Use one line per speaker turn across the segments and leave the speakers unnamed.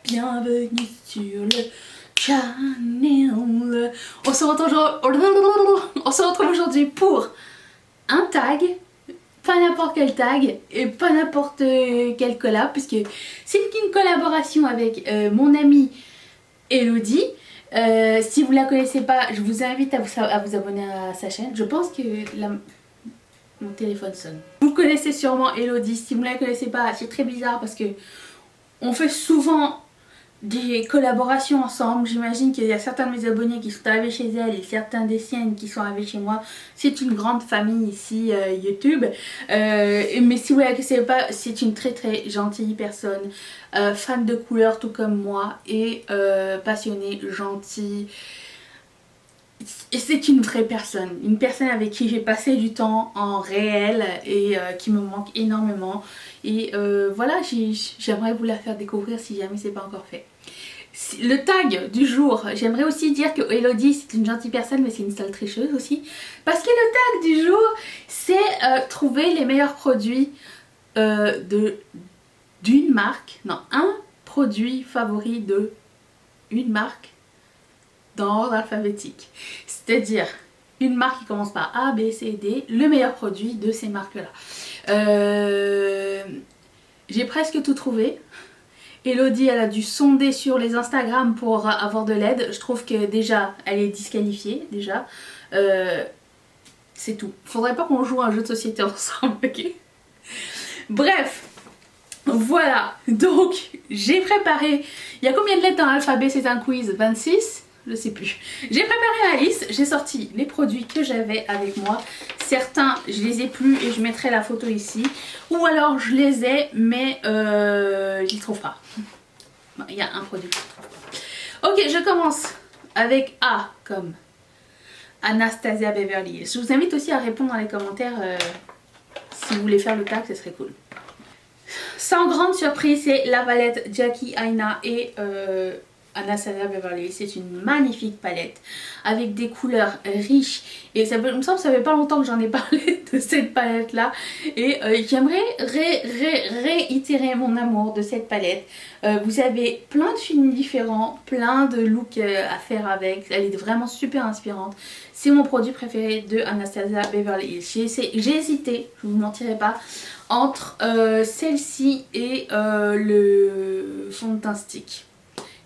bienvenue sur le channel. On se retrouve aujourd'hui pour un tag, pas n'importe quel tag et pas n'importe quel collab, puisque c'est une collaboration avec mon amie Elodie. Si vous la connaissez pas, je vous invite à vous abonner à sa chaîne. Je pense que mon téléphone sonne. Vous connaissez sûrement Elodie. Si vous ne la connaissez pas, c'est très bizarre parce que on fait souvent des collaborations ensemble. J'imagine qu'il y a certains de mes abonnés qui sont arrivés chez elle et certains des siennes qui sont arrivés chez moi. C'est une grande famille ici YouTube. Mais si vous ne la connaissez pas, c'est une très très gentille personne, fan de couleurs tout comme moi et passionnée, gentille. Et c'est une vraie personne, une personne avec qui j'ai passé du temps en réel et qui me manque énormément. Et voilà, j'aimerais vous la faire découvrir si jamais c'est pas encore fait. Le tag du jour, j'aimerais aussi dire que Elodie c'est une gentille personne mais c'est une sale tricheuse aussi. Parce que le tag du jour c'est trouver les meilleurs produits d'une marque, non, un produit favori de une marque dans l'ordre alphabétique. C'est-à-dire une marque qui commence par A, B, C, D, le meilleur produit de ces marques-là. J'ai presque tout trouvé. Elodie, elle a dû sonder sur les Instagram pour avoir de l'aide. Je trouve que déjà, elle est disqualifiée, déjà. C'est tout. Faudrait pas qu'on joue à un jeu de société ensemble, ok? Bref. Voilà. Donc, j'ai préparé... Il y a combien de lettres dans l'alphabet? C'est un quiz. 26? Je sais plus. J'ai préparé la liste, j'ai sorti les produits que j'avais avec moi. Certains, je les ai plus et je mettrai la photo ici. Ou alors je les ai, mais je les trouve pas. Il y a un produit que je trouve pas. Ok, je commence avec A comme Anastasia Beverly Hills. Je vous invite aussi à répondre dans les commentaires si vous voulez faire le tag, ce serait cool. Sans grande surprise, c'est la palette Jackie Aina et Anastasia Beverly Hills. C'est une magnifique palette avec des couleurs riches et ça me semble que ça fait pas longtemps que j'en ai parlé de cette palette là et j'aimerais réitérer mon amour de cette palette. Vous avez plein de films différents, plein de looks à faire avec, elle est vraiment super inspirante. C'est mon produit préféré de Anastasia Beverly Hills. J'ai hésité, je vous mentirai pas, entre celle-ci et le fond de teint stick,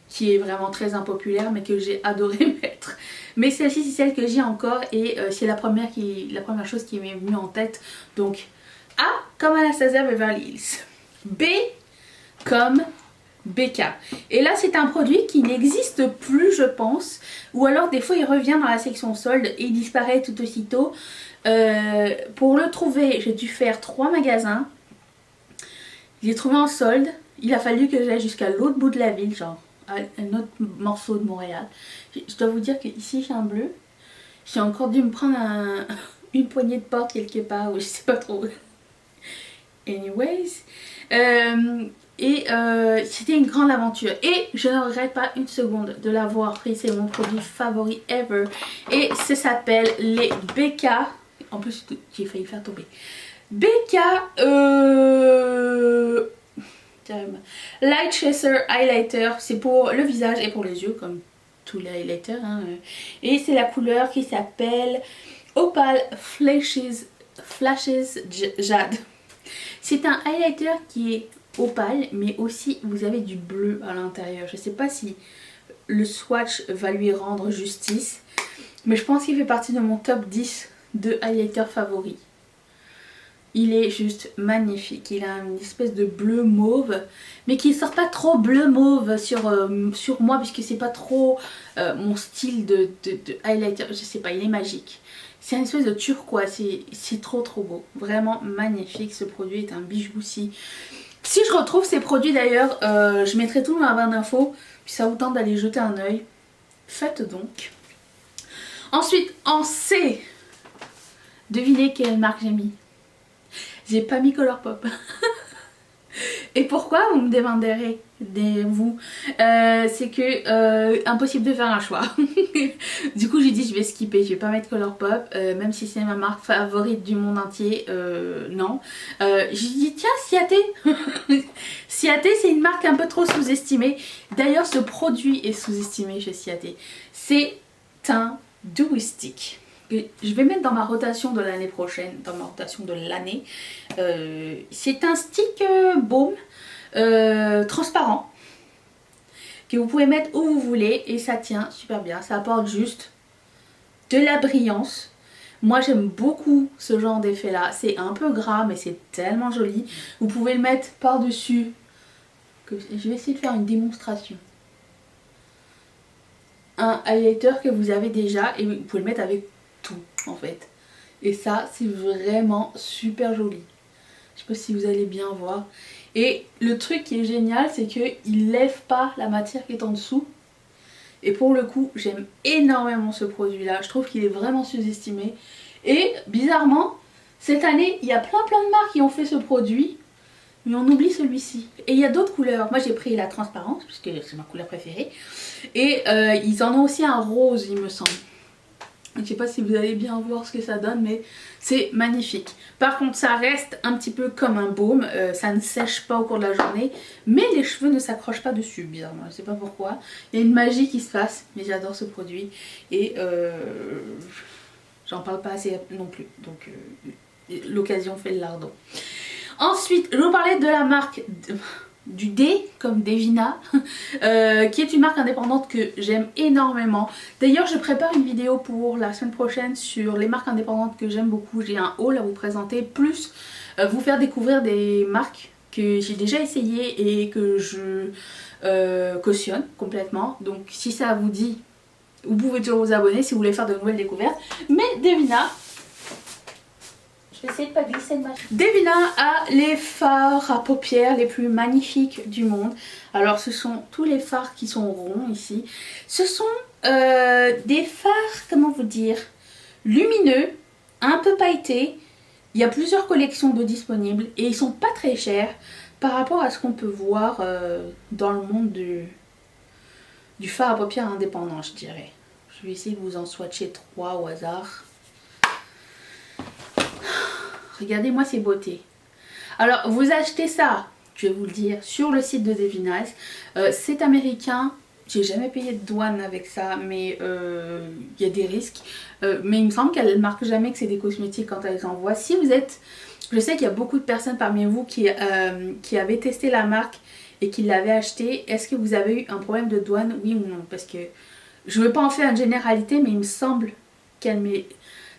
qui est vraiment très impopulaire mais que j'ai adoré mettre. Mais celle-ci c'est celle que j'ai encore et c'est la première chose qui m'est venue en tête. Donc A comme Anastasia Beverly Hills, B comme BK. Et là c'est un produit qui n'existe plus je pense, ou alors des fois il revient dans la section solde et il disparaît tout aussitôt. Pour le trouver j'ai dû faire 3 magasins. Je l'ai trouvé en solde, il a fallu que j'aille jusqu'à l'autre bout de la ville, genre un autre morceau de Montréal. Je dois vous dire que ici j'ai un bleu. J'ai encore dû me prendre une poignée de porte quelque part ou je sais pas trop. Anyways. C'était une grande aventure. Et je ne regrette pas une seconde de l'avoir pris. C'est mon produit favori ever. Et ça s'appelle les BK. En plus j'ai failli faire tomber. BK Light Chaser Highlighter, c'est pour le visage et pour les yeux comme tous les highlighters hein. Et c'est la couleur qui s'appelle Opal Flashes Jade. C'est un highlighter qui est opale mais aussi vous avez du bleu à l'intérieur. Je sais pas si le swatch va lui rendre justice mais je pense qu'il fait partie de mon top 10 de highlighters favoris. Il est juste magnifique, il a une espèce de bleu mauve, mais qui ne sort pas trop bleu mauve sur moi puisque c'est pas trop mon style de highlighter, je sais pas, il est magique. C'est une espèce de turquoise, c'est trop beau, vraiment magnifique, ce produit est un bijou aussi. Si je retrouve ces produits d'ailleurs, je mettrai tout dans la barre d'infos, puis ça vous tente d'aller jeter un oeil, faites donc. Ensuite, en C, devinez quelle marque j'ai mis. J'ai pas mis Colourpop. Et pourquoi vous me demanderez vous c'est que impossible de faire un choix. Du coup j'ai dit je vais skipper, je vais pas mettre Colourpop, même si c'est ma marque favorite du monde entier, non. J'ai dit tiens Ciaté. Ciaté c'est une marque un peu trop sous-estimée. D'ailleurs ce produit est sous-estimé chez Ciaté. C'est un Dewy Stick. Je vais mettre dans ma rotation de l'année prochaine, dans ma rotation de l'année. C'est un stick baume transparent que vous pouvez mettre où vous voulez et ça tient super bien. Ça apporte juste de la brillance. Moi j'aime beaucoup ce genre d'effet là. C'est un peu gras mais c'est tellement joli. Vous pouvez le mettre par dessus. Je vais essayer de faire une démonstration. Un highlighter que vous avez déjà et vous pouvez le mettre avec tout en fait. Et ça c'est vraiment super joli. Je sais pas si vous allez bien voir. Et le truc qui est génial c'est qu'il lève pas la matière qui est en dessous. Et pour le coup j'aime énormément ce produit là. Je trouve qu'il est vraiment sous-estimé. Et bizarrement cette année il y a plein de marques qui ont fait ce produit. Mais on oublie celui-ci. Et il y a d'autres couleurs. Moi j'ai pris la transparente puisque c'est ma couleur préférée. Et ils en ont aussi un rose il me semble. Je sais pas si vous allez bien voir ce que ça donne mais c'est magnifique. Par contre ça reste un petit peu comme un baume, ça ne sèche pas au cours de la journée mais les cheveux ne s'accrochent pas dessus bizarrement, je sais pas pourquoi. Il y a une magie qui se passe mais j'adore ce produit et j'en parle pas assez non plus donc l'occasion fait le lardon. Ensuite je vous parlais de la marque du D comme Devina qui est une marque indépendante que j'aime énormément. D'ailleurs je prépare une vidéo pour la semaine prochaine sur les marques indépendantes que j'aime beaucoup. J'ai un haul à vous présenter plus vous faire découvrir des marques que j'ai déjà essayé et que je cautionne complètement. Donc si ça vous dit vous pouvez toujours vous abonner si vous voulez faire de nouvelles découvertes. Mais Devina, je vais essayer de pas glisser de ma... Devina a les fards à paupières les plus magnifiques du monde. Alors ce sont tous les fards qui sont ronds ici. Ce sont des fards, comment vous dire, lumineux, un peu pailletés. Il y a plusieurs collections de disponibles et ils sont pas très chers par rapport à ce qu'on peut voir dans le monde du fard à paupières indépendant, je dirais. Je vais essayer de vous en swatcher 3 au hasard. Regardez-moi ces beautés. Alors vous achetez ça, je vais vous le dire, sur le site de Devina. C'est américain. J'ai jamais payé de douane avec ça, mais il y a des risques. Mais il me semble qu'elle ne marque jamais que c'est des cosmétiques quand elle les envoie. Si vous êtes... Je sais qu'il y a beaucoup de personnes parmi vous qui avaient testé la marque et qui l'avaient acheté. Est-ce que vous avez eu un problème de douane, oui ou non? Parce que je ne veux pas en faire une généralité, mais il me semble qu'elle met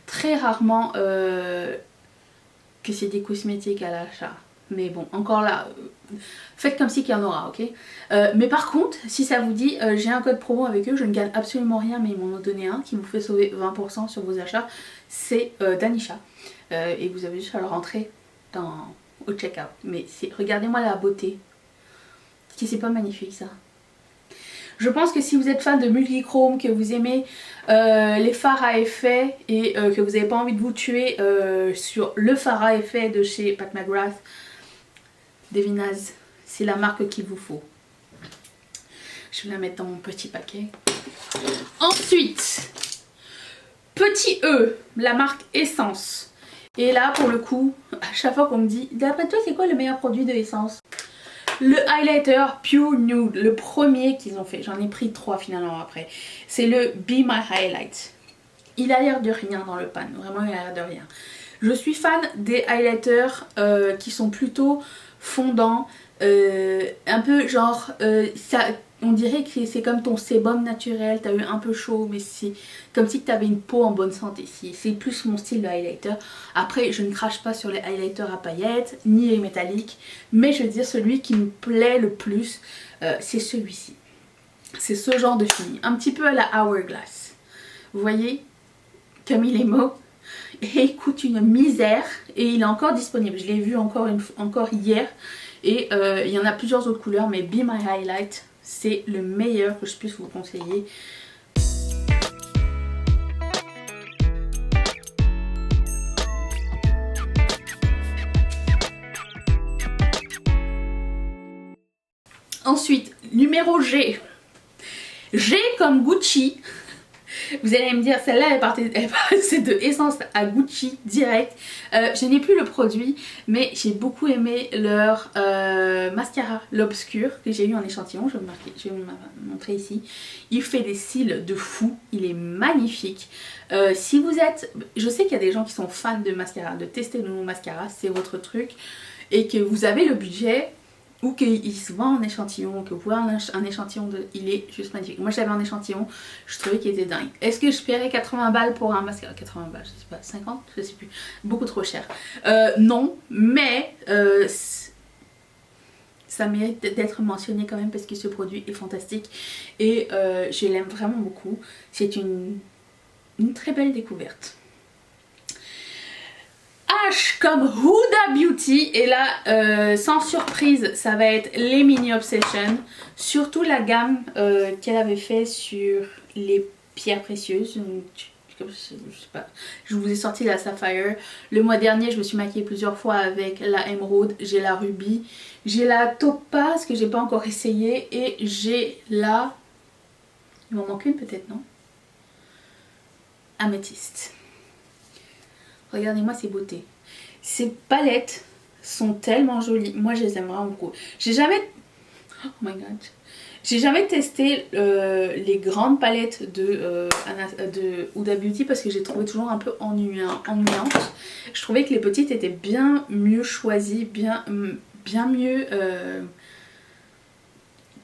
très rarement... que c'est des cosmétiques à l'achat. Mais bon, encore là, faites comme si qu'il y en aura, ok? Mais par contre, si ça vous dit, j'ai un code promo avec eux, je ne gagne absolument rien, mais ils m'en ont donné un qui vous fait sauver 20% sur vos achats. C'est Danisha. Et vous avez juste à le rentrer au checkout. Mais regardez-moi la beauté. Est-ce que c'est pas magnifique ça? Je pense que si vous êtes fan de multichrome, que vous aimez les fards à effet et que vous n'avez pas envie de vous tuer sur le fard à effet de chez Pat McGrath, Devina's, c'est la marque qu'il vous faut. Je vais la mettre dans mon petit paquet. Ensuite, petit E, la marque Essence. Et là pour le coup, à chaque fois qu'on me dit, d'après toi c'est quoi le meilleur produit de Essence? Le highlighter Pure Nude, le premier qu'ils ont fait, j'en ai pris 3 finalement après. C'est le Be My Highlight. Il a l'air de rien dans le pan, vraiment il a l'air de rien. Je suis fan des highlighters qui sont plutôt fondants, un peu genre, on dirait que c'est comme ton sébum naturel, t'as eu un peu chaud mais c'est comme si tu avais une peau en bonne santé. C'est plus mon style de highlighter. Après je ne crache pas sur les highlighters à paillettes ni les métalliques, mais je veux dire celui qui me plaît le plus c'est celui-ci. C'est ce genre de fini, un petit peu à la Hourglass. Vous voyez comme il est beau et il coûte une misère et il est encore disponible. Je l'ai vu encore hier et il y en a plusieurs autres couleurs, mais Be My Highlight c'est le meilleur que je puisse vous conseiller. Ensuite, numéro G. G comme Gucci. Vous allez me dire, celle-là elle passait de Essence à Gucci direct. Je n'ai plus le produit, mais j'ai beaucoup aimé leur mascara, l'obscur, que j'ai eu en échantillon. Je vais vous montrer ici. Il fait des cils de fou, il est magnifique. Si vous êtes, je sais qu'il y a des gens qui sont fans de mascara, de tester de nouveaux mascaras, c'est votre truc, et que vous avez le budget, ou qu'il se vend en échantillon, que vous pouvez un échantillon de... Il est juste magnifique. Moi j'avais un échantillon, je trouvais qu'il était dingue. Est-ce que je paierais 80 balles pour un mascara? 80 balles, je sais pas, 50? Je sais plus. Beaucoup trop cher. Non, mais ça mérite d'être mentionné quand même parce que ce produit est fantastique et je l'aime vraiment beaucoup. C'est une très belle découverte. H comme Huda Beauty, et là sans surprise ça va être les Mini Obsession, surtout la gamme qu'elle avait fait sur les pierres précieuses. Je sais pas, je vous ai sorti la Sapphire. Le mois dernier je me suis maquillée plusieurs fois avec la Emerald, j'ai la Ruby, j'ai la Topaz que j'ai pas encore essayé, et j'ai la... il m'en manque une peut-être, non? Améthyste. Regardez-moi ces beautés. Ces palettes sont tellement jolies. Moi, je les aime vraiment beaucoup. J'ai jamais... oh my god. J'ai jamais testé les grandes palettes de Huda Beauty parce que j'ai trouvé toujours un peu ennuyantes. Je trouvais que les petites étaient bien mieux choisies, bien mieux...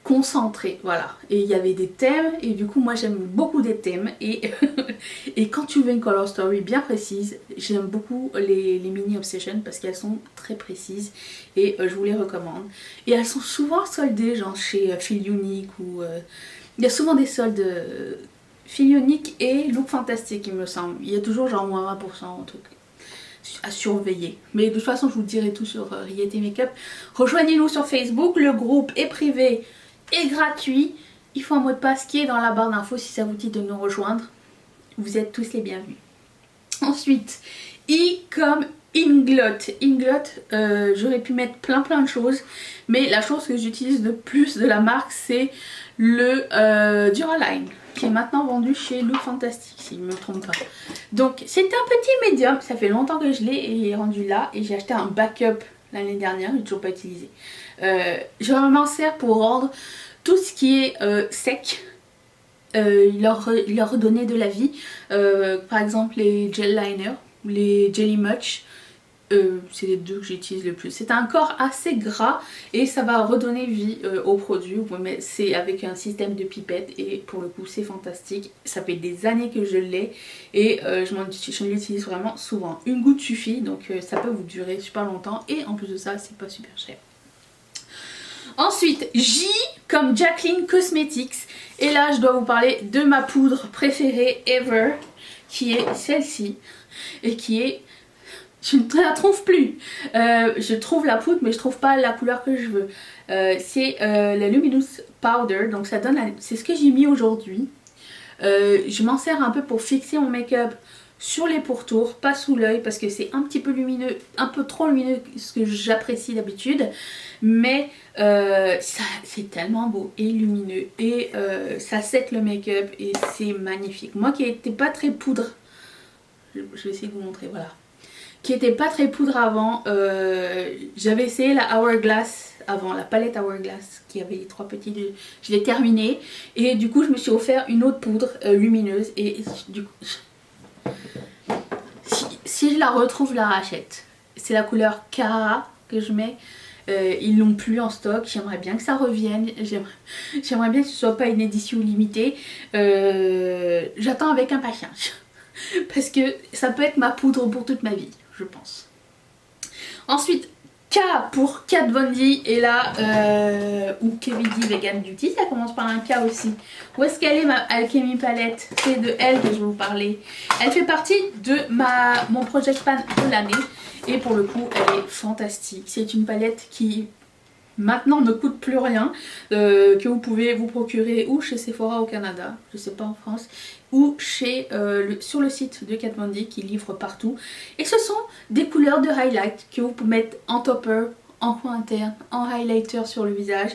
concentré, voilà. Et il y avait des thèmes, et du coup moi j'aime beaucoup des thèmes, et, et quand tu veux une color story bien précise, j'aime beaucoup les Mini Obsession parce qu'elles sont très précises, et je vous les recommande. Et elles sont souvent soldées, genre chez Feel Unique, ou il y a souvent des soldes Feel Unique et Look Fantastic il me semble. Il y a toujours genre moins 20%, un truc à surveiller. Mais de toute façon je vous dirai tout sur Riette Makeup. Rejoignez-nous sur Facebook, le groupe est privé et gratuit. Il faut un mot de passe qui est dans la barre d'infos si ça vous dit de nous rejoindre. Vous êtes tous les bienvenus. Ensuite, I comme Inglot. Inglot, j'aurais pu mettre plein de choses, mais la chose que j'utilise le plus de la marque, c'est le Duraline, qui est maintenant vendu chez Look Fantastic, si je ne me trompe pas. Donc c'est un petit médium, ça fait longtemps que je l'ai et il est rendu là, et j'ai acheté un backup l'année dernière, je n'ai toujours pas utilisé. Je m'en sers pour rendre tout ce qui est sec, leur redonner de la vie. Par exemple les gel liners, les jelly much, c'est les deux que j'utilise le plus. C'est un corps assez gras et ça va redonner vie au produit. C'est avec un système de pipette et pour le coup c'est fantastique. Ça fait des années que je l'ai et je l'utilise vraiment souvent. Une goutte suffit, donc ça peut vous durer super longtemps, et en plus de ça c'est pas super cher. Ensuite, J comme Jaclyn Cosmetics, et là je dois vous parler de ma poudre préférée ever, qui est celle-ci, et qui est... je ne la trouve plus. Je trouve la poudre mais je trouve pas la couleur que je veux. C'est la Luminous Powder, donc ça donne... c'est ce que j'ai mis aujourd'hui. Je m'en sers un peu pour fixer mon make-up sur les pourtours, pas sous l'œil parce que c'est un petit peu lumineux, un peu trop lumineux, ce que j'apprécie d'habitude, mais c'est tellement beau et lumineux, et ça set le make-up et c'est magnifique. Moi qui n'étais pas très poudre, je vais essayer de vous montrer, voilà, qui était pas très poudre avant, j'avais essayé la Hourglass avant, la palette Hourglass qui avait les trois petits, je l'ai terminée et du coup je me suis offert une autre poudre lumineuse, et du coup si je la retrouve je la rachète. C'est la couleur Cara que je mets, ils l'ont plus en stock, j'aimerais bien que ça revienne, j'aimerais bien que ce soit pas une édition limitée, j'attends avec impatience parce que ça peut être ma poudre pour toute ma vie, je pense. Ensuite, K pour Kat Von D, et là, ou KVD Vegan Beauty, ça commence par un K aussi. Où est-ce qu'elle est ma Alchemy Palette? C'est de elle que je vais vous parler. Elle fait partie de mon Project Pan de l'année, et pour le coup, elle est fantastique. C'est une palette qui maintenant ne coûte plus rien, que vous pouvez vous procurer ou chez Sephora au Canada, je sais pas en France, ou chez, sur le site de Kat Von D qui livre partout. Et ce sont des couleurs de highlight que vous pouvez mettre en topper, en coin interne, en highlighter sur le visage.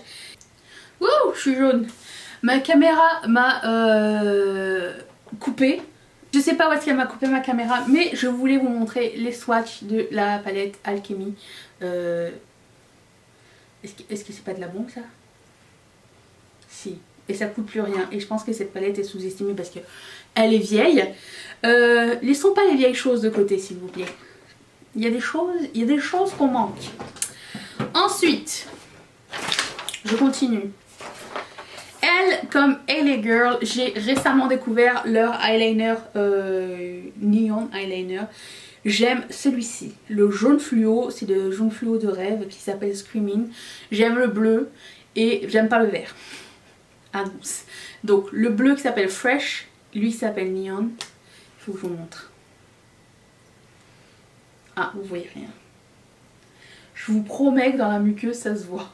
Wouh, je suis jaune. Ma caméra m'a coupé. Je sais pas où est-ce qu'elle m'a coupé ma caméra, mais je voulais vous montrer les swatchs de la palette Alchemy. Est-ce que c'est pas de la bombe ça? Si. Et ça coûte plus rien. Et je pense que cette palette est sous-estimée parce que elle est vieille. Laissons pas les vieilles choses de côté s'il vous plaît. Il y a des choses qu'on manque. Ensuite, je continue. Elle, comme LA Girl, j'ai récemment découvert leur eyeliner neon eyeliner. J'aime celui-ci, le jaune fluo, c'est le jaune fluo de rêve qui s'appelle Screaming. J'aime le bleu et j'aime pas le vert. Ah douce. Donc le bleu qui s'appelle Fresh, lui s'appelle Neon. Il faut que je vous montre. Ah, vous voyez rien. Je vous promets que dans la muqueuse ça se voit.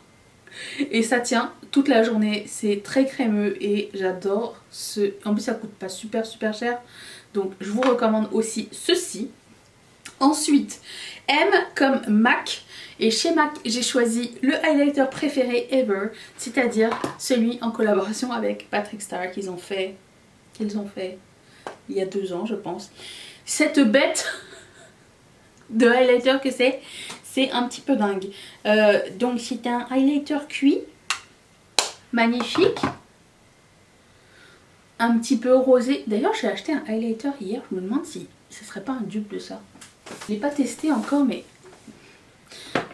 Et ça tient toute la journée, c'est très crémeux et j'adore ce... En plus ça coûte pas super cher, donc je vous recommande aussi ceci. Ensuite, M comme MAC, et chez MAC j'ai choisi le highlighter préféré ever, c'est-à-dire celui en collaboration avec Patrick Star qu'ils ont fait il y a 2 ans je pense. Cette bête de highlighter que c'est un petit peu dingue. Donc c'est un highlighter cuit, magnifique, un petit peu rosé. D'ailleurs j'ai acheté un highlighter hier, je me demande si ce serait pas un dupe de ça. Je l'ai pas testé encore mais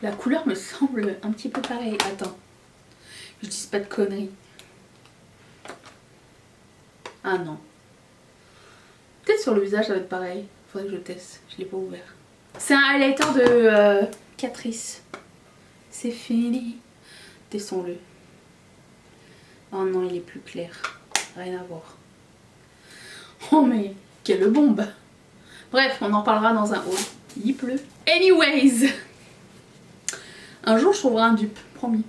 la couleur me semble un petit peu pareille. Attends, je dis pas de conneries. Ah non. Peut-être sur le visage ça va être pareil, faudrait que je teste, je l'ai pas ouvert. C'est un highlighter de Catrice. C'est fini. Testons-le. Oh non, il est plus clair. Rien à voir. Oh mais, quelle bombe. Bref, on en parlera dans un haul. Il pleut. Anyways. Un jour, je trouverai un dupe, promis.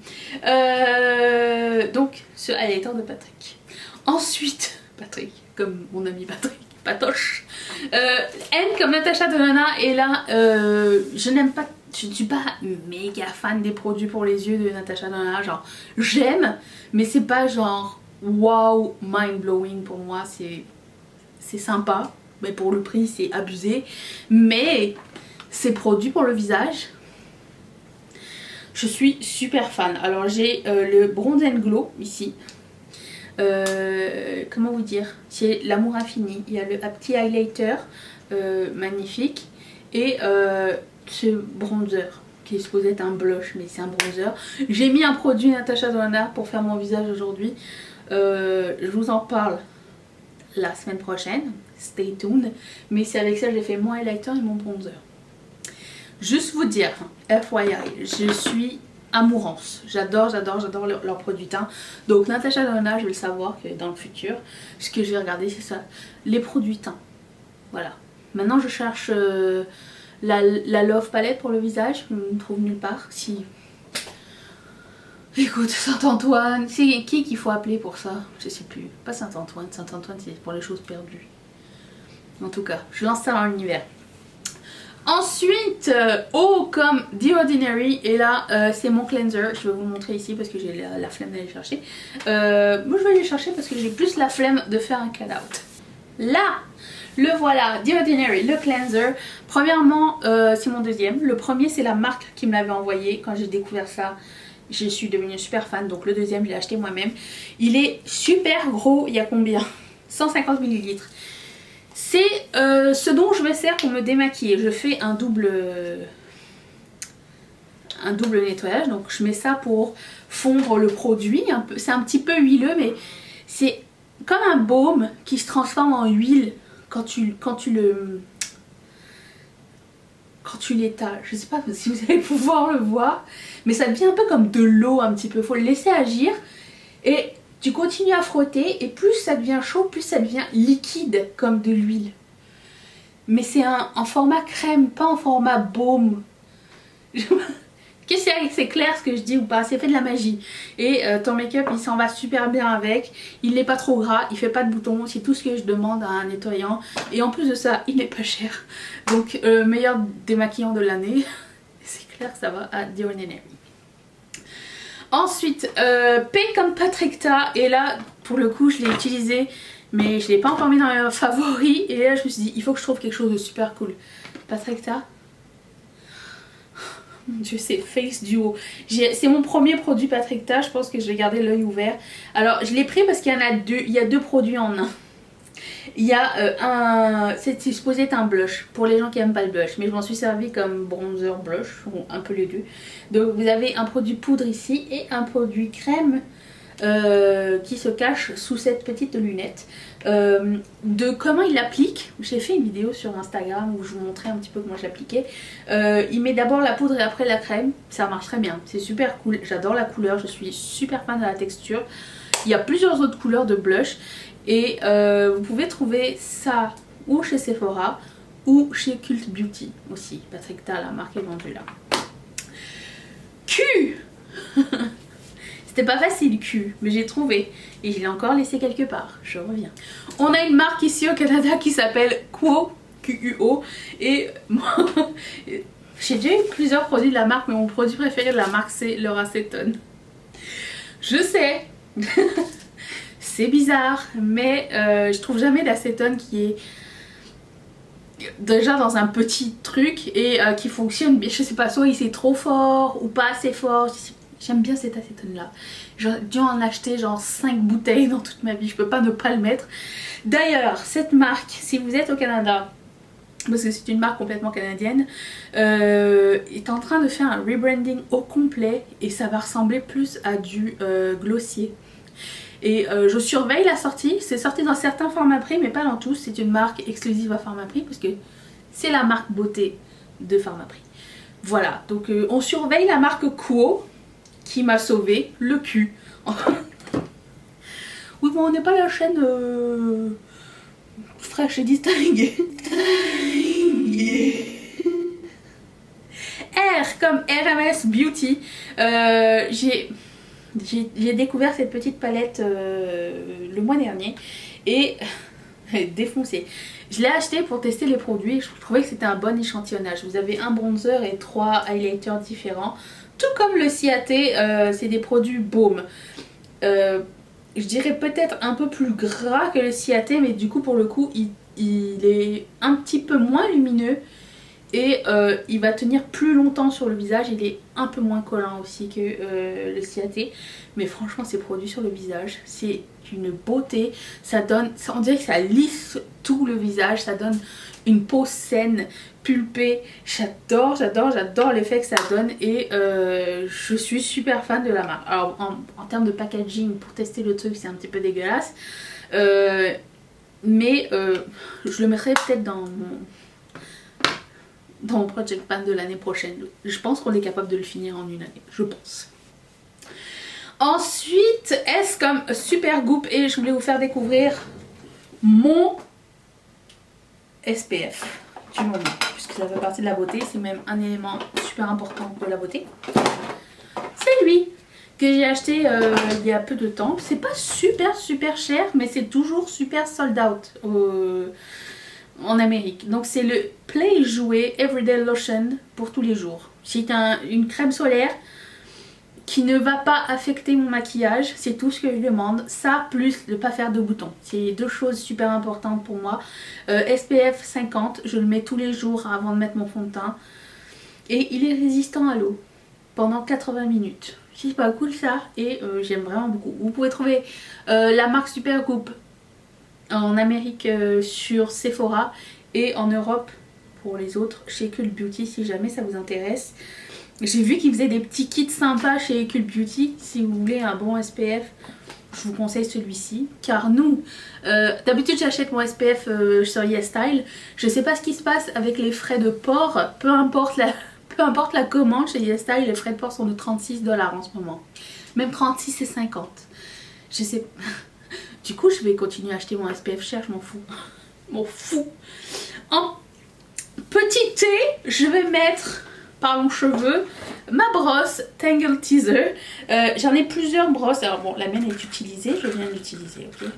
Donc, ce highlighter de Patrick. Ensuite, Patrick, comme mon ami Patrick. Patoche. N comme Natasha Denona et là je n'aime pas, je ne suis pas méga fan des produits pour les yeux de Natasha Denona, genre j'aime mais c'est pas genre wow mind blowing pour moi, c'est sympa mais pour le prix c'est abusé, mais ces produits pour le visage je suis super fan. Alors j'ai le Bronze and Glow ici. Comment vous dire, c'est l'amour infini. Il y a le petit highlighter magnifique et ce bronzer qui est supposé être un blush mais c'est un bronzer. J'ai mis un produit Natasha Denona pour faire mon visage aujourd'hui. Je vous en parle la semaine prochaine, stay tuned, mais c'est avec ça que j'ai fait mon highlighter et mon bronzer. Juste vous dire, FYI, je suis amourance, j'adore leurs produits teint. Donc Natasha Denona, je vais le savoir que dans le futur ce que je vais regarder c'est ça, les produits teint. Voilà, maintenant je cherche la Love Palette pour le visage, je ne trouve nulle part. Si écoute, Saint-Antoine, c'est qui qu'il faut appeler pour ça, je sais plus, pas Saint-Antoine, Saint-Antoine c'est pour les choses perdues. En tout cas, je lance ça dans l'univers. Ensuite, O comme The Ordinary, et là c'est mon cleanser, je vais vous le montrer ici parce que j'ai la flemme d'aller chercher. Moi je vais aller chercher parce que j'ai plus la flemme de faire un cut-out. Là, le voilà, The Ordinary, le cleanser. Premièrement, c'est mon deuxième. Le premier c'est la marque qui me l'avait envoyé. Quand j'ai découvert ça, je suis devenue super fan, donc le deuxième je l'ai acheté moi-même. Il est super gros, il y a combien? 150 ml. C'est ce dont je me sers pour me démaquiller. Je fais un double nettoyage. Donc je mets ça pour fondre le produit. C'est un petit peu huileux mais c'est comme un baume qui se transforme en huile quand tu l'étales. Je sais pas si vous allez pouvoir le voir. Mais ça devient un peu comme de l'eau un petit peu. Faut le laisser agir. Et tu continues à frotter et plus ça devient chaud, plus ça devient liquide comme de l'huile. Mais c'est en format crème, pas en format baume. Qu'est-ce que c'est clair ce que je dis ou pas? C'est fait de la magie. Et ton make-up il s'en va super bien avec. Il n'est pas trop gras, il fait pas de boutons. C'est tout ce que je demande à un nettoyant. Et en plus de ça, il n'est pas cher. Donc meilleur démaquillant de l'année. C'est clair, ça va à The Ordinary. Ensuite, P comme Patrickta. Et là, pour le coup, je l'ai utilisé. Mais je l'ai pas encore mis dans mes favoris. Et là, je me suis dit, il faut que je trouve quelque chose de super cool. Patrickta. Mon dieu, c'est Face Duo. C'est mon premier produit Patrickta. Je pense que je vais garder l'œil ouvert. Alors, je l'ai pris parce qu'il y en a deux. Il y a deux produits en un. Il y a c'est supposé être un blush pour les gens qui aiment pas le blush, mais je m'en suis servi comme bronzer blush, ou un peu les deux. Donc vous avez un produit poudre ici et un produit crème qui se cache sous cette petite lunette. De comment il l'applique, j'ai fait une vidéo sur Instagram où je vous montrais un petit peu comment je l'appliquais. Il met d'abord la poudre et après la crème, ça marche très bien, c'est super cool, j'adore la couleur, je suis super fan de la texture. Il y a plusieurs autres couleurs de blush. Et vous pouvez trouver ça ou chez Sephora ou chez Cult Beauty aussi. Patrickta, la marque est vendue là. Q. C'était pas facile Q, mais j'ai trouvé. Et je l'ai encore laissé quelque part. Je reviens. On a une marque ici au Canada qui s'appelle Quo, Q-U-O. Et moi, j'ai déjà eu plusieurs produits de la marque, mais mon produit préféré de la marque c'est leur acétone. Je sais. C'est bizarre, mais je trouve jamais d'acétone qui est déjà dans un petit truc et qui fonctionne bien. Je sais pas, soit il c'est trop fort ou pas assez fort. J'aime bien cet acétone là. J'aurais dû en acheter genre 5 bouteilles dans toute ma vie, je peux pas ne pas le mettre. D'ailleurs, cette marque, si vous êtes au Canada, parce que c'est une marque complètement canadienne, est en train de faire un rebranding au complet et ça va ressembler plus à du glossier. Et je surveille la sortie, c'est sorti dans certains Pharmaprix mais pas dans tous, c'est une marque exclusive à Pharmaprix parce que c'est la marque beauté de Pharmaprix. Voilà, donc on surveille la marque Quo qui m'a sauvé le cul. Oui bon, on n'est pas la chaîne fraîche et distinguée. R comme RMS Beauty, j'ai découvert cette petite palette le mois dernier et défoncée. Je l'ai acheté pour tester les produits, je trouvais que c'était un bon échantillonnage. Vous avez un bronzer et 3 highlighters différents. Tout comme le Ciaté, c'est des produits baume. Je dirais peut-être un peu plus gras que le Ciaté, mais du coup pour le coup il est un petit peu moins lumineux. Et il va tenir plus longtemps sur le visage, il est un peu moins collant aussi que le Ciaté. Mais franchement ces produits sur le visage, c'est une beauté. Ça donne, on dirait que ça lisse tout le visage, ça donne une peau saine, pulpée. J'adore, j'adore, j'adore l'effet que ça donne. Et je suis super fan de la marque. Alors en termes de packaging, pour tester le truc c'est un petit peu dégueulasse. Mais je le mettrai peut-être dans mon project plan de l'année prochaine. Je pense qu'on est capable de le finir en une année, je pense. Ensuite, S comme Supergoop et je voulais vous faire découvrir mon SPF du moment, puisque ça fait partie de la beauté, c'est même un élément super important de la beauté. C'est lui que j'ai acheté il y a peu de temps. C'est pas super cher, mais c'est toujours super sold out en Amérique. Donc c'est le Play Jouet Everyday Lotion pour tous les jours. C'est une crème solaire qui ne va pas affecter mon maquillage, c'est tout ce que je demande. Ça plus de ne pas faire de boutons, c'est deux choses super importantes pour moi. SPF 50, je le mets tous les jours avant de mettre mon fond de teint. Et il est résistant à l'eau pendant 80 minutes. C'est pas cool ça, et j'aime vraiment beaucoup. Vous pouvez trouver la marque Supergoop en Amérique sur Sephora et en Europe pour les autres chez Cult Beauty si jamais ça vous intéresse. J'ai vu qu'ils faisaient des petits kits sympas chez Cult Beauty. Si vous voulez un bon SPF, je vous conseille celui-ci. Car nous, d'habitude j'achète mon SPF sur YesStyle. Je sais pas ce qui se passe avec les frais de port. Peu importe la commande chez YesStyle, les frais de port sont de 36 $ en ce moment. Même 36 et 50. Je sais pas. Du coup, je vais continuer à acheter mon SPF cher, je m'en fous. M'en fous. En petit T, je vais mettre, parlons cheveux, ma brosse Tangle Teaser. J'en ai plusieurs brosses. Alors bon, la mienne est utilisée, je viens de l'utiliser, ok.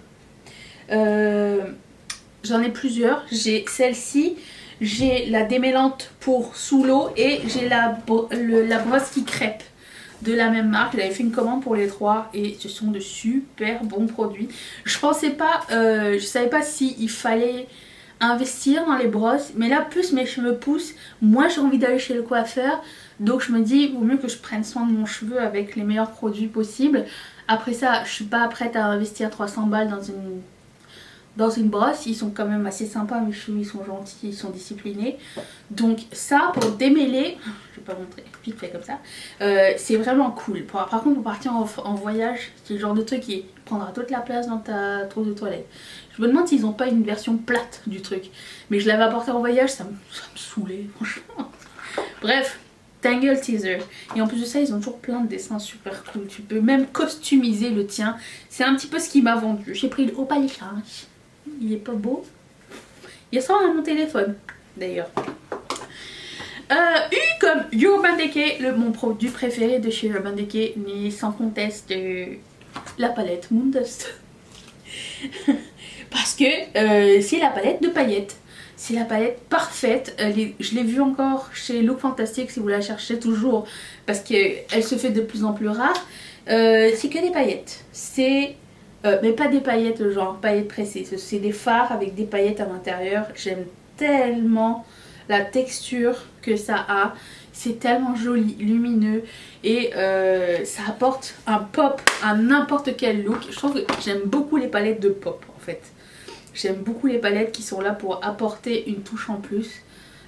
J'en ai plusieurs. J'ai celle-ci, j'ai la démêlante pour sous l'eau et j'ai la brosse qui crêpe. de la même marque. J'avais fait une commande pour les trois et ce sont de super bons produits. Je pensais pas, je savais pas si il fallait investir dans les brosses, mais là plus mes cheveux poussent, moi j'ai envie d'aller chez le coiffeur, donc je me dis vaut mieux que je prenne soin de mon cheveu avec les meilleurs produits possibles. Après ça, je suis pas prête à investir 300 balles dans une brosse. Ils sont quand même assez sympas, mes cheveux, ils sont gentils, ils sont disciplinés. Donc ça, pour démêler, je vais pas montrer, vite fait comme ça, c'est vraiment cool. Par contre, pour partir en voyage, c'est le genre de truc qui prendra toute la place dans ta trousse de toilette. Je me demande s'ils ont pas une version plate du truc. Mais je l'avais apporté en voyage, ça me saoulait, franchement. Bref. Tangle Teaser. Et en plus de ça, ils ont toujours plein de dessins super cool. Tu peux même customiser le tien. C'est un petit peu ce qui m'a vendu. J'ai pris le Opalicage. Il est pas beau. Il y a ça dans mon téléphone, d'ailleurs. U comme Urban Decay, mon produit préféré de chez Urban Decay, mais sans conteste la palette Moondust. Parce que c'est la palette de paillettes. C'est la palette parfaite. Je l'ai vue encore chez Look Fantastic si vous la cherchez toujours. Parce qu'elle se fait de plus en plus rare. C'est que des paillettes. Mais pas des paillettes genre paillettes pressées. C'est des fards avec des paillettes à l'intérieur. J'aime tellement la texture que ça a. C'est tellement joli, lumineux. Et ça apporte un pop à n'importe quel look. Je trouve que j'aime beaucoup les palettes de pop en fait. J'aime beaucoup les palettes qui sont là pour apporter une touche en plus,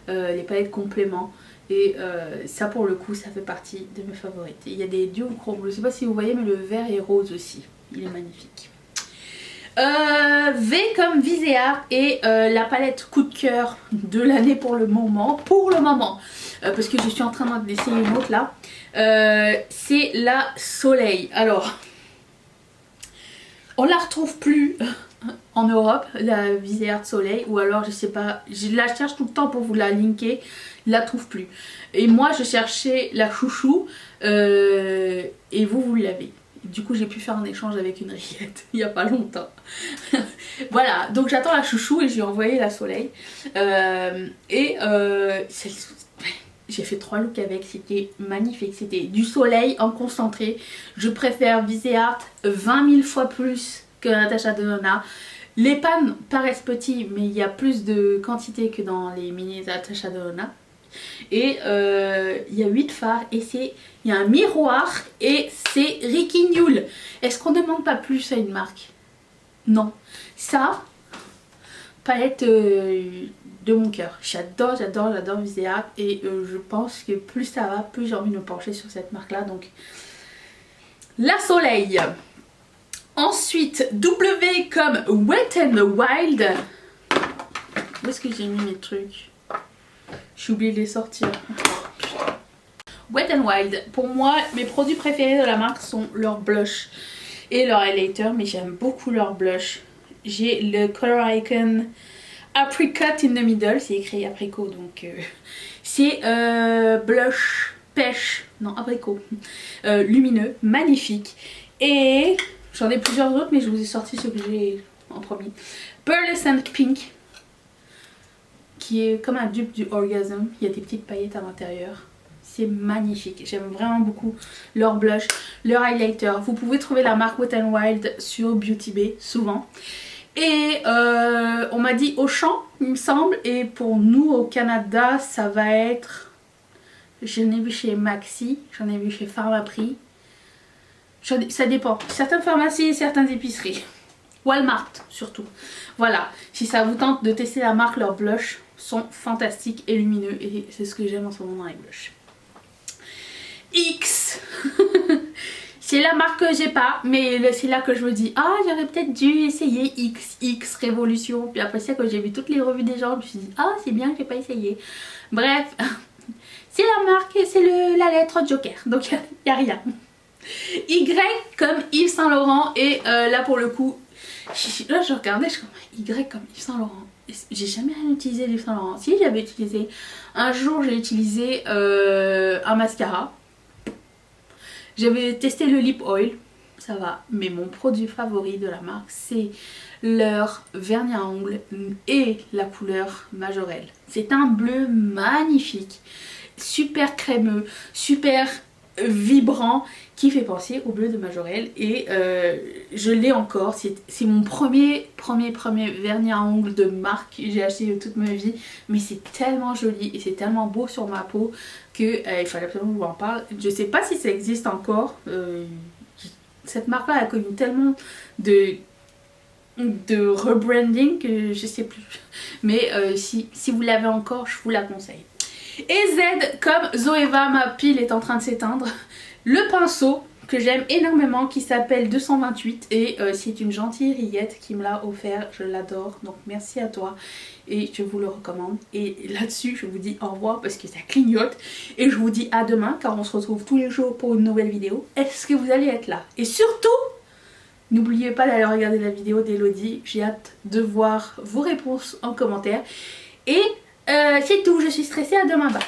les palettes compléments. Et ça pour le coup ça fait partie de mes favorites. Il y a des duochromes, je ne sais pas si vous voyez mais le vert est rose aussi, il est magnifique. V comme Viséa et la palette coup de cœur de l'année pour le moment. Parce que je suis en train d'essayer une autre là. C'est la Soleil. Alors, on la retrouve plus en Europe, la Viséa de Soleil, ou alors je sais pas, je la cherche tout le temps pour vous la linker, je la trouve plus. Et moi je cherchais la chouchou et vous l'avez. Du coup j'ai pu faire un échange avec une rillette il y a pas longtemps. Voilà, donc j'attends la chouchou et j'ai envoyé la Soleil. J'ai fait 3 looks avec, c'était magnifique, c'était du soleil en concentré. Je préfère Viséa 20 000 fois plus que Natasha Denona. Les pannes paraissent petits mais il y a plus de quantité que dans les mini Natasha Denona. Et il y a 8 fards et il y a un miroir et c'est Ricky Newell. Est-ce qu'on ne demande pas plus à une marque? Non. Ça, palette de mon cœur. J'adore Viséa et je pense que plus ça va, plus j'ai envie de me pencher sur cette marque là. Donc la Soleil. Ensuite, W comme Wet n Wild. Où est-ce que j'ai mis mes trucs? J'ai oublié de les sortir. Putain. Wet n Wild. Pour moi, mes produits préférés de la marque sont leurs blush et leur highlighter. Mais j'aime beaucoup leur blush. J'ai le Color Icon Apricot in the Middle. C'est écrit apricot donc c'est blush pêche. Non, apricot. Lumineux, magnifique. Et j'en ai plusieurs autres mais je vous ai sorti ceux que j'ai en premier. Pearlescent Pink, qui est comme un dupe du Orgasm. Il y a des petites paillettes à l'intérieur. C'est magnifique. J'aime vraiment beaucoup leur blush, leur highlighter. Vous pouvez trouver la marque Wet n Wild sur Beauty Bay souvent. Et on m'a dit Auchan, il me semble. Et pour nous au Canada, ça va être... J'en ai vu chez Maxi, j'en ai vu chez Pharmaprix. Ça dépend. Certaines pharmacies, certaines épiceries. Walmart surtout. Voilà. Si ça vous tente de tester la marque, leurs blushs sont fantastiques et lumineux. Et c'est ce que j'aime en ce moment dans les blushs. X. C'est la marque que j'ai pas. Mais c'est là que je me dis, ah j'aurais peut-être dû essayer X Révolution. Puis après ça, quand j'ai vu toutes les revues des gens, je me suis dit, ah c'est bien que j'ai pas essayé. Bref. C'est la marque et c'est la lettre Joker. Donc il n'y a rien. Y comme Yves Saint Laurent. Et là pour le coup, là je regardais, je suis comme Y comme Yves Saint Laurent. J'ai jamais rien utilisé Yves Saint Laurent. Si, j'avais utilisé, un jour j'ai utilisé un mascara. J'avais testé le lip oil, ça va. Mais mon produit favori de la marque, c'est leur vernis à ongles et la couleur Majorelle. C'est un bleu magnifique, super crémeux, super vibrant qui fait penser au bleu de Majorelle et je l'ai encore, c'est mon premier vernis à ongles de marque que j'ai acheté de toute ma vie, mais c'est tellement joli et c'est tellement beau sur ma peau que il fallait absolument que je vous en parle. Je sais pas si ça existe encore, cette marque là a connu tellement de rebranding que je sais plus, mais si vous l'avez encore, je vous la conseille. Et Z comme Zoeva, ma pile est en train de s'éteindre, le pinceau que j'aime énormément qui s'appelle 228 et c'est une gentille rillette qui me l'a offert, je l'adore, donc merci à toi et je vous le recommande. Et là-dessus je vous dis au revoir parce que ça clignote et je vous dis à demain car on se retrouve tous les jours pour une nouvelle vidéo. Est-ce que vous allez être là? Et surtout, n'oubliez pas d'aller regarder la vidéo d'Elodie, j'ai hâte de voir vos réponses en commentaire. Et c'est tout, je suis stressée, à demain, bye.